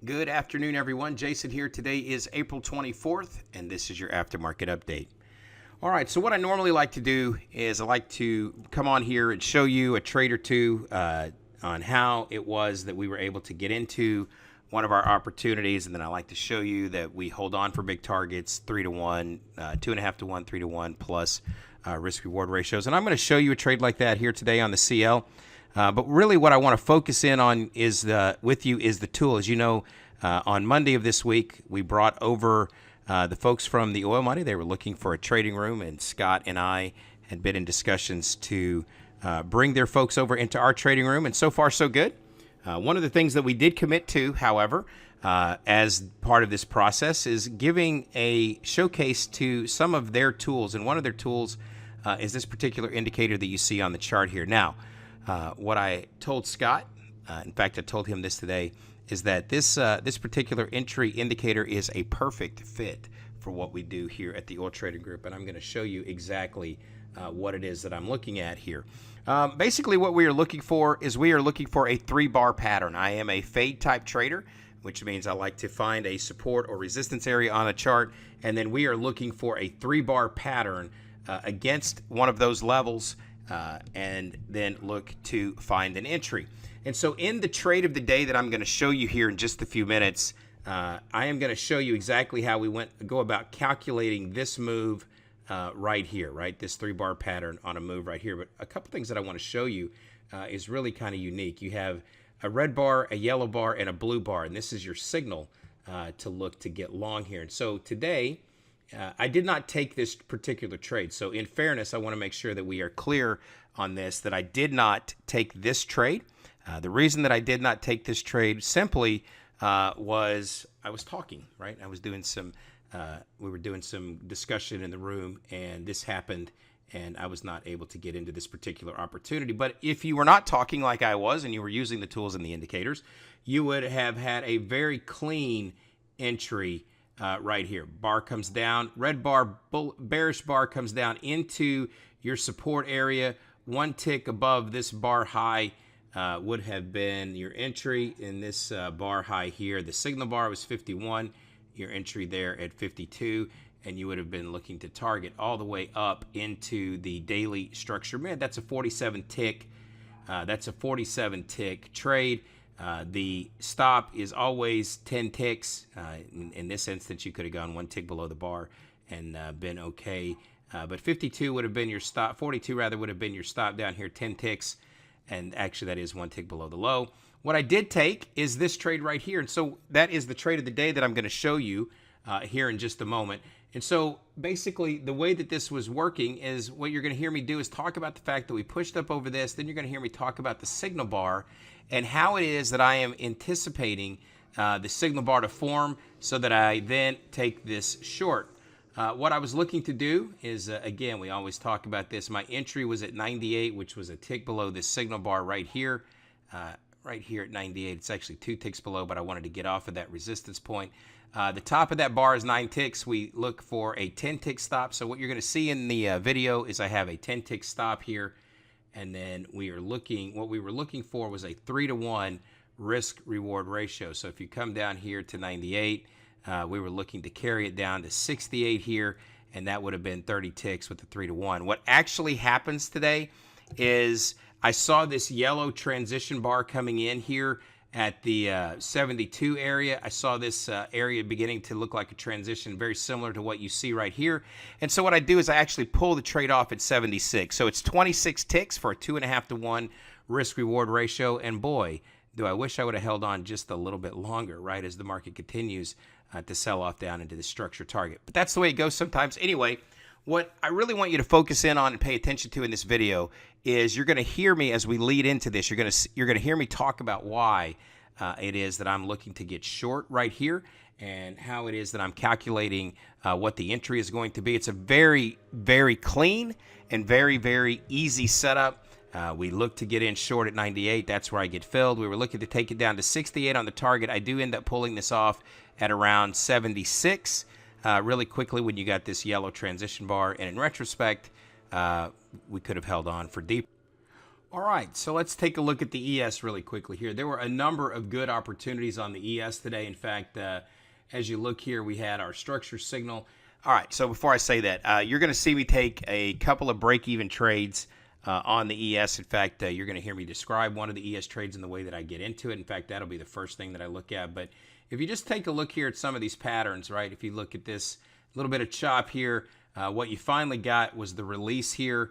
Good afternoon, everyone. Jason here. Today is April 24th, and this is your aftermarket update. All right, so what I normally like to do is I like to come on here and show you a trade or two on how it was that we were able to get into one of our opportunities, and then I like to show you that we hold on for big targets, 3-to-1, 2.5-to-1, 3-to-1 plus risk-reward ratios. And I'm going to show you a trade like that here today on the CL. But really what I want to focus in on is with you is the tool. As you know, on Monday of this week, we brought over the folks from the oil money. They were looking for a trading room, and Scott and I had been in discussions to bring their folks over into our trading room, and so far so good. One of the things that we did commit to, however, as part of this process is giving a showcase to some of their tools, and one of their tools is this particular indicator that you see on the chart here. Now, what I told Scott, in fact, I told him this today, is that this particular entry indicator is a perfect fit for what we do here at the Oil Trading Group, and I'm going to show you exactly what it is that I'm looking at here. Basically, what we are looking for is we are looking for a 3-bar pattern. I am a fade type trader, which means I like to find a support or resistance area on a chart, and then we are looking for a 3-bar pattern against one of those levels, and then look to find an entry. And so in the trade of the day that I'm going to show you here in just a few minutes, I am going to show you exactly how we go about calculating this move right here, right? This 3-bar pattern on a move right here. But a couple things that I want to show you is really kind of unique. You have a red bar, a yellow bar, and a blue bar, and this is your signal to look to get long here. And so today, I did not take this particular trade. So in fairness, I want to make sure that we are clear on this, that I did not take this trade. The reason that I did not take this trade simply was I was talking, right? I was doing some, we were doing some discussion in the room, and this happened, and I was not able to get into this particular opportunity. But if you were not talking like I was and you were using the tools and the indicators, you would have had a very clean entry right here. Bar comes down, red bar, bearish bar comes down into your support area. One tick above this bar high would have been your entry in this bar high here. The signal bar was 51, your entry there at 52, and you would have been looking to target all the way up into the daily structure. Man, that's a 47 tick. That's a 47 tick trade. The stop is always 10 ticks. In this instance, you could have gone 1 tick below the bar and been okay. But 52 would have been your stop. 42 rather would have been your stop down here, 10 ticks. And actually, that is 1 tick below the low. What I did take is this trade right here. And so that is the trade of the day that I'm going to show you here in just a moment. And so basically, the way that this was working is what you're going to hear me do is talk about the fact that we pushed up over this. Then you're going to hear me talk about the signal bar and how it is that I am anticipating the signal bar to form so that I then take this short. What I was looking to do is, again, we always talk about this. My entry was at 98, which was a tick below this signal bar right here. Right here at 98. It's actually 2 ticks below, but I wanted to get off of that resistance point. The top of that bar is 9 ticks. We look for a 10-tick stop. So what you're going to see in the video is I have a 10-tick stop here. And then what we were looking for was a 3-to-1 risk-reward ratio. So if you come down here to 98, we were looking to carry it down to 68 here, and that would have been 30 ticks with the 3-to-1. What actually happens today is I saw this yellow transition bar coming in here at the 72 area. I saw this area beginning to look like a transition, very similar to what you see right here. And so what I do is I actually pull the trade off at 76. So it's 26 ticks for a 2.5-to-1 risk-reward ratio. And boy, do I wish I would have held on just a little bit longer, right, as the market continues to sell off down into the structure target. But that's the way it goes sometimes. Anyway, what I really want you to focus in on and pay attention to in this video is you're going to hear me as we lead into this. You're going to hear me talk about why it is that I'm looking to get short right here and how it is that I'm calculating what the entry is going to be. It's a very, very clean and very, very easy setup. We look to get in short at 98. That's where I get filled. We were looking to take it down to 68 on the target. I do end up pulling this off at around 76 really quickly when you got this yellow transition bar. And in retrospect, we could have held on for deep. All right, so let's take a look at the ES really quickly here. There were a number of good opportunities on the ES today. In fact, as you look here, we had our structure signal. All right, so before I say that, you're going to see me take a couple of break-even trades on the ES. In fact, you're going to hear me describe one of the ES trades in the way that I get into it. In fact, that'll be the first thing that I look at. But if you just take a look here at some of these patterns, right, if you look at this little bit of chop here, what you finally got was the release here.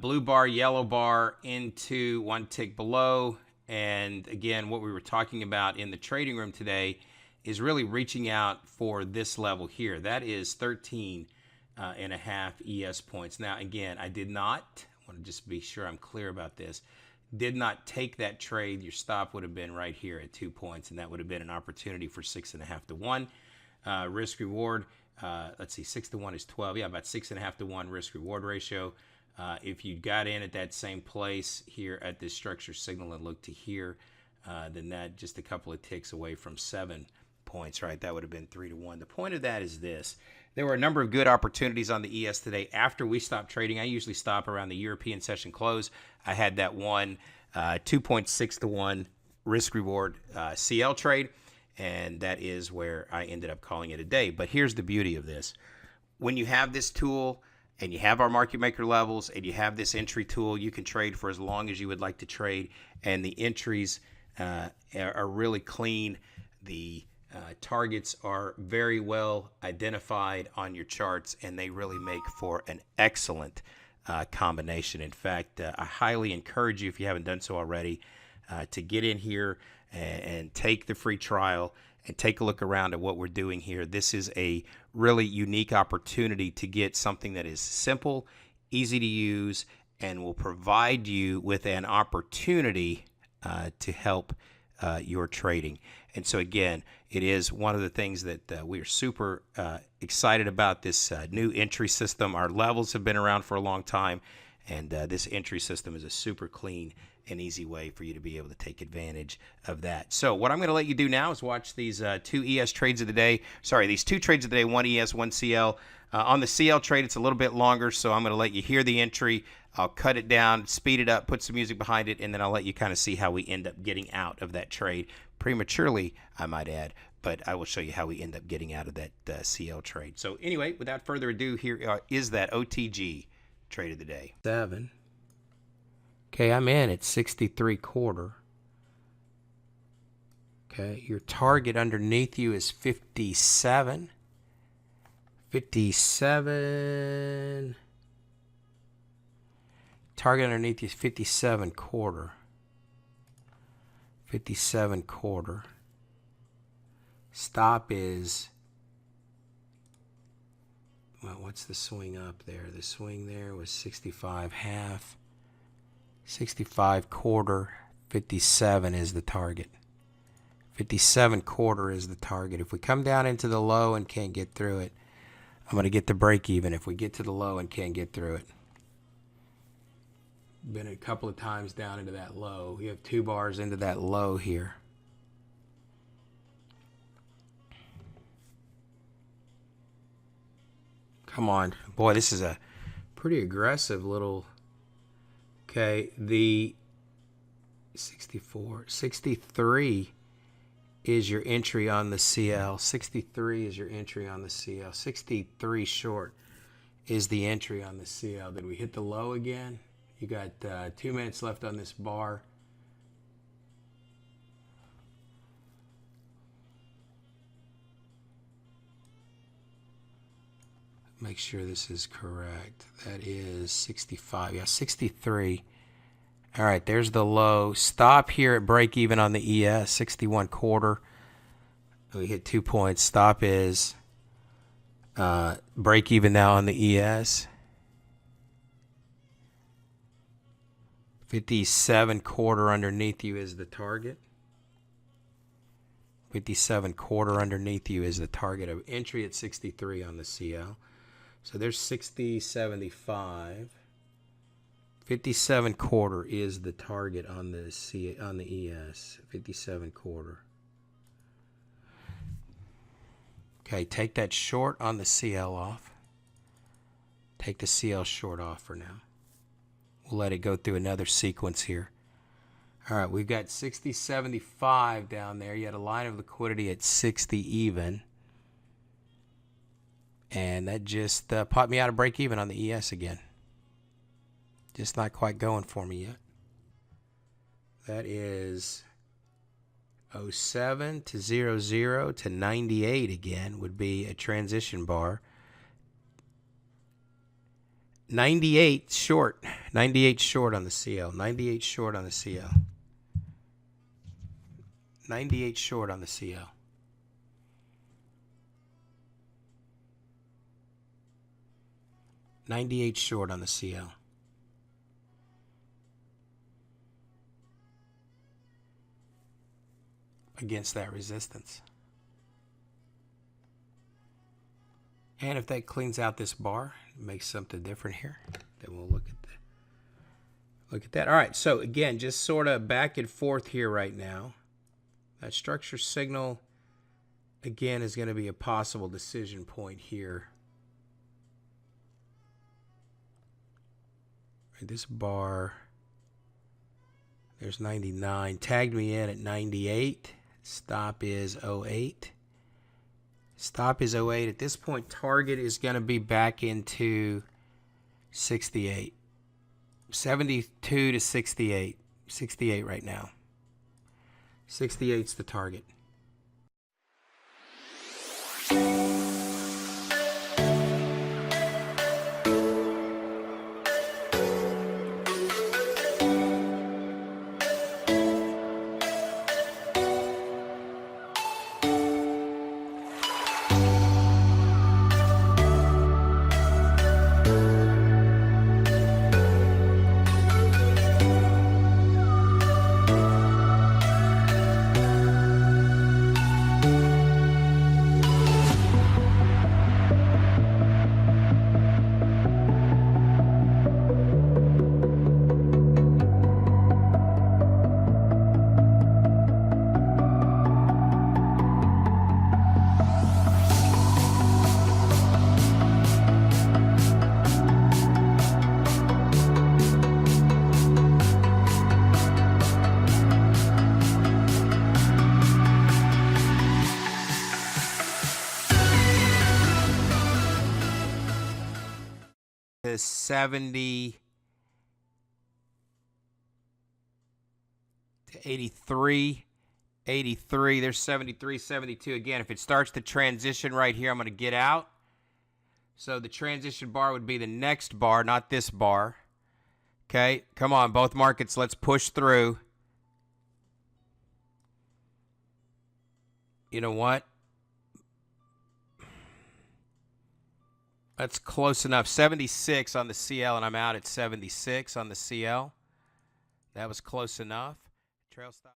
Blue bar, yellow bar into one tick below. And again, what we were talking about in the trading room today is really reaching out for this level here. That is 13 and a half ES points. Now, again, I want to just be sure I'm clear about this, did not take that trade. Your stop would have been right here at 2 points, and that would have been an opportunity for 6.5 to 1. Risk reward, let's see, 6 to 1 is 12. Yeah, about 6.5 to 1 risk reward ratio. If you got in at that same place here at this structure signal and look to here, then that just a couple of ticks away from 7 points, right? That would have been 3 to 1. The point of that is this. There were a number of good opportunities on the ES today after we stopped trading. I usually stop around the European session close. I had that one 2.6 to 1 risk reward CL trade, and that is where I ended up calling it a day. But here's the beauty of this. When you have this tool, and you have our market maker levels, and you have this entry tool, you can trade for as long as you would like to trade, and the entries are really clean. The targets are very well identified on your charts, and they really make for an excellent combination. In fact, I highly encourage you, if you haven't done so already, to get in here and take the free trial and take a look around at what we're doing here. This is a really unique opportunity to get something that is simple, easy to use, and will provide you with an opportunity to help your trading. And so again, it is one of the things that we are super excited about, this new entry system. Our levels have been around for a long time, and this entry system is a super clean and easy way for you to be able to take advantage of that. So what I'm going to let you do now is watch these two ES trades of the day. Sorry, these two trades of the day, one ES, one CL. On the CL trade, it's a little bit longer, so I'm going to let you hear the entry. I'll cut it down, speed it up, put some music behind it, and then I'll let you kind of see how we end up getting out of that trade. Prematurely, I might add, but I will show you how we end up getting out of that CL trade. So anyway, without further ado, here is that OTG trade of the day. 7. Okay, I'm in at 63.25. Okay, your target underneath you is 57. 57. Target underneath you is 57.25. 57.25. Stop is, well, what's the swing up there? The swing there was 65.5. 65.25. 57 is the target. 57.25 is the target. If we come down into the low and can't get through it, I'm going to get the break even if we get to the low and can't get through it. Been a couple of times down into that low. We have 2 bars into that low here. Come on. Boy, this is a pretty aggressive little... Okay, the 63 is your entry on the CL. 63 is your entry on the CL. 63 short is the entry on the CL. Did we hit the low again? You got 2 minutes left on this bar. Make sure this is correct. That is 65. Yeah, 63. All right, there's the low. Stop here at break even on the ES, 61.25. We hit 2 points. Stop is break even now on the ES. 57.25 underneath you is the target. 57.25 underneath you is the target of entry at 63 on the CL. So there's 60.75. 57.25 is the target on the ES. 57.25. Okay, take that short on the CL off. Take the CL short off for now. We'll let it go through another sequence here. All right, we've got 60.75 down there. You had a line of liquidity at 60 even. And that just popped me out of break even on the ES again. Just not quite going for me yet. That is 07 to 00 to 98 again would be a transition bar. 98 short. 98 short on the CL. 98 short on the CL. 98 short on the CL. $98 short on the CL. Against that resistance. And if that cleans out this bar, makes something different here, then we'll look at that. All right, so again, just sort of back and forth here right now. That structure signal, again, is going to be a possible decision point here. This bar, there's 99, tagged me in at 98. Stop is 08. Stop is 08. At this point, target is going to be back into 68. 72 to 68. 68 right now. 68's the target. To 70 to 83, 83, there's 73, 72. Again, if it starts to transition right here, I'm going to get out. So the transition bar would be the next bar, not this bar. Okay, come on, both markets, let's push through. You know what? That's close enough. 76 on the CL, and I'm out at 76 on the CL. That was close enough. Trail stop.